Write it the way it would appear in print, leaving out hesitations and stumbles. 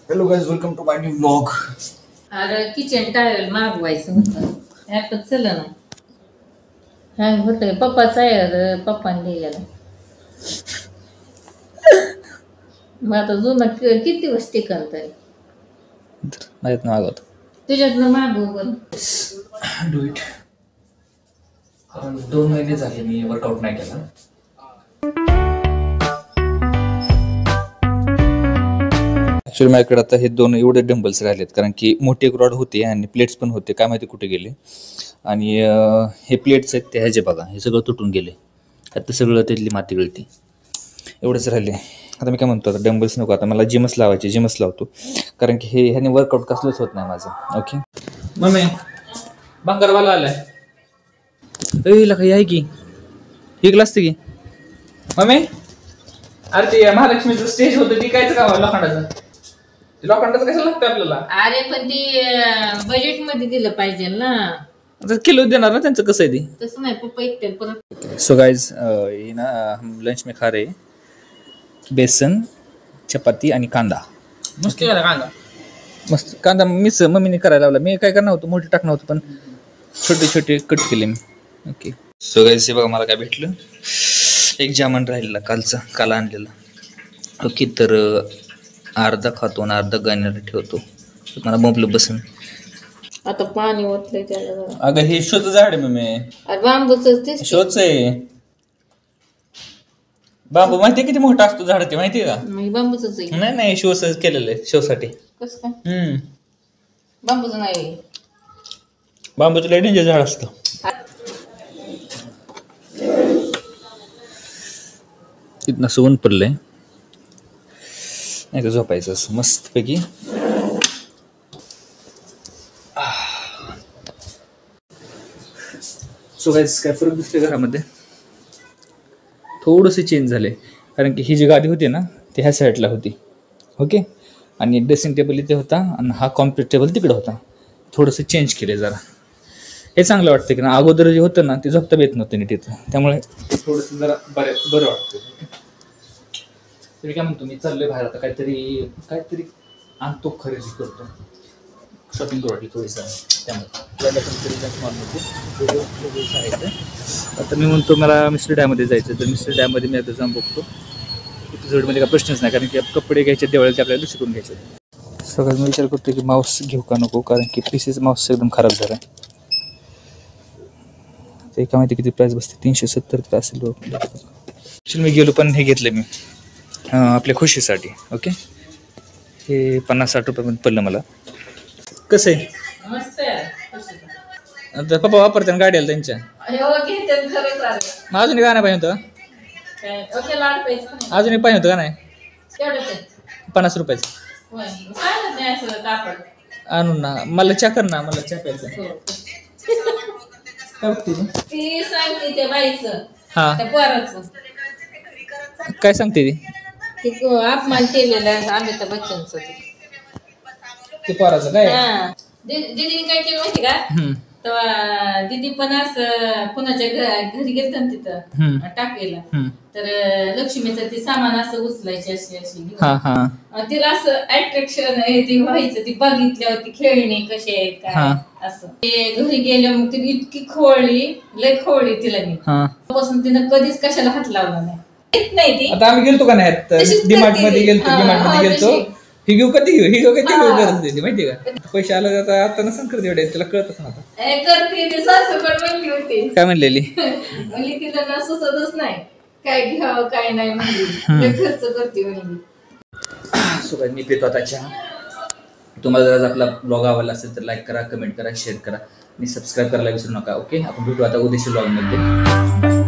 Hello guys, welcome to my new vlog. अरे kitchen towel मागवायचं होतं ॲपच चला ना. काय होतंय पप्पाचा आहे अरे पप्पाने दिलेला. मग आता जुना किती दिवस टिकल तरी माहित नाही मागवत. तुझ्यातनं मागवू पण डू इट. 2 महिने झाले मी वर्कआउट नाही केला. ॲक्च्युली माझ्याकडे आता हे 2 एवढे डंबल्स राहिलेत कारण की मोठी एक रॉड होती आणि प्लेट्स पण होते, काय माहिती कुठे गेले. आणि हे प्लेट्स आहेत ते ह्याचे बघा, हे सगळं तुटून गेले. आता सगळं त्यातली माती गळती. एवढंच राहिले. आता मी काय म्हणतो, आता डंबल्स नको, आता मला जिमच लावायचे, जिमच लावतो कारण की हे ह्याने वर्कआउट कसलंच होत नाही माझं. ओके मम्मी, बंगारवाला आलाय. काही आहे की ही क्लास की मम्मी. अरे ते महालक्ष्मीचं स्टेज होतं ती कायचं का लोखंडाचं, ते लोखंडाचं कसं लागतं आपल्याला. अरे पण ती बजेट मध्ये दिलं पाहिजे ना. आता किलो देणार ना, त्यांचं कसं आहे ते तसं नाही पप्पा एकटे परत. सो गाइज ये ना हम लंच में खा रहे बेसन चपाती आणि कांदा. मस्त केला कांदा. मस्त कांदा मीच मम्मीने करायला लावला. मी काय करणार होतो, मोठे टाकणार होतो पण छोटे छोटे कट केले मी. ओके सो गाइज हे बघा मला काय भेटलं. एक जामन राहिलेला काल आणलेला. ओके तर अर्धा खातो आणि अर्धा गाण्याला ठेवतो. मला बोंबलं बसून. आता पाणी ओतलंय त्याला. अगं हे शोचं झाड आहे मम्मी. अरे बांबूच ते शोच आहे. बांबू माहितीये किती मोठा असतो झाड ते, माहितीये का. बांबूच आहे. नाही शोच केलेलं आहे, शोसाठी. कसं काय बांबूच नाही. बांबूचं लय डेंजर झाड असतं. इथनं असं ऊन पडलंय, नाही तर झोपायचं असं मस्त पैकी. सो गाइस काय फरक दिसतोय घरामध्ये, थोडंसं चेंज झालंय कारण की ही जी गादी होती ना ती ह्या साईडला होती. ओके आणि ड्रेसिंग टेबल इथे होता आणि हा कॉम्प्युटर टेबल तिकडे होता. थोडंसं चेंज केले जरा, हे चांगलं वाटतं की ना. अगोदर जे होतं ना ते झोपता येत नव्हतं नीट तिथं, त्यामुळे थोडंसं जरा बरं वाटतं. तरी काय म्हणतो, मी चाललोय बाहेर आता, काहीतरी आणतो, खरेदी करतो, शॉपिंग करू वाटली थोडीसं. त्यामुळे आता मी म्हणतो मला मिस्टर डॅममध्ये जायचं, तर मिस्टर डॅममध्ये मी आता जाऊन बघतो. एपिसोडमध्ये काय प्रश्नच नाही कारण की कपडे घ्यायचे त्यावेळेला ते आपल्याला दुसरी करून घ्यायचे. सगळं मी विचार करतो की माऊस घेऊ का नको, कारण की पीसीचा माऊस एकदम खराब झाला. ते काय माहिती किती प्राईस बसते, 370 असेल. ॲक्च्युली मी गेलो पण हे घेतलं मी आपल्या खुशीसाठी. ओके हे 50-60 रुपयामध्ये पडलं मला. कसं आहे मस्त आहे. आता पप्पा वापरते ना गाडी आला त्यांच्या. अजून गाणं पाहिजे होतं, अजून एक पाहिजे होतं का नाही. 50 रुपयाचं आणून ना, मला चहा कर ना, मला चहा प्यायचं. हा काय सांगते ती अपमान केलेला अमिताभ बच्चनचं ते पोराचं काय. दीदीने काय केलं माहिती का, तेव्हा दीदी पण असं कुणाच्या घरी गेलत ना तिथं टाकेला, तर लक्ष्मीचं ते सामान असं उचलायचे अशी तिला असं अट्रॅक्शन ते व्हायचं. ती बघितल्यावरती खेळणी कशी आहेत काय असं. ते घरी गेल्या मग तिने इतकी लय खोळली तिला. मी पासून तिनं कधीच कशाला हात लावला नाही. आता आम्ही गेलतो का नाही डीमार्ट मध्ये गेलतो, ही घेऊ कधी घेऊ, ही घेऊ कधी घेऊ गरज नाही माहिती का. पैसे आलं जाता आता नसं करते एवढे, तिला कळतच ना. काय म्हणलेली तिला ना सुचतच नाही काय घ्यावं काय नाही, म्हणजे खर्च करते. सो मी पितो आता चहा. तुम्हाला जर आपला ब्लॉग आवडला असेल तर लाईक करा, कमेंट करा, शेअर करा आणि सबस्क्राईब करायला विसरू नका. ओके आपण भेटू आता उद्याच्या ब्लॉग मध्ये.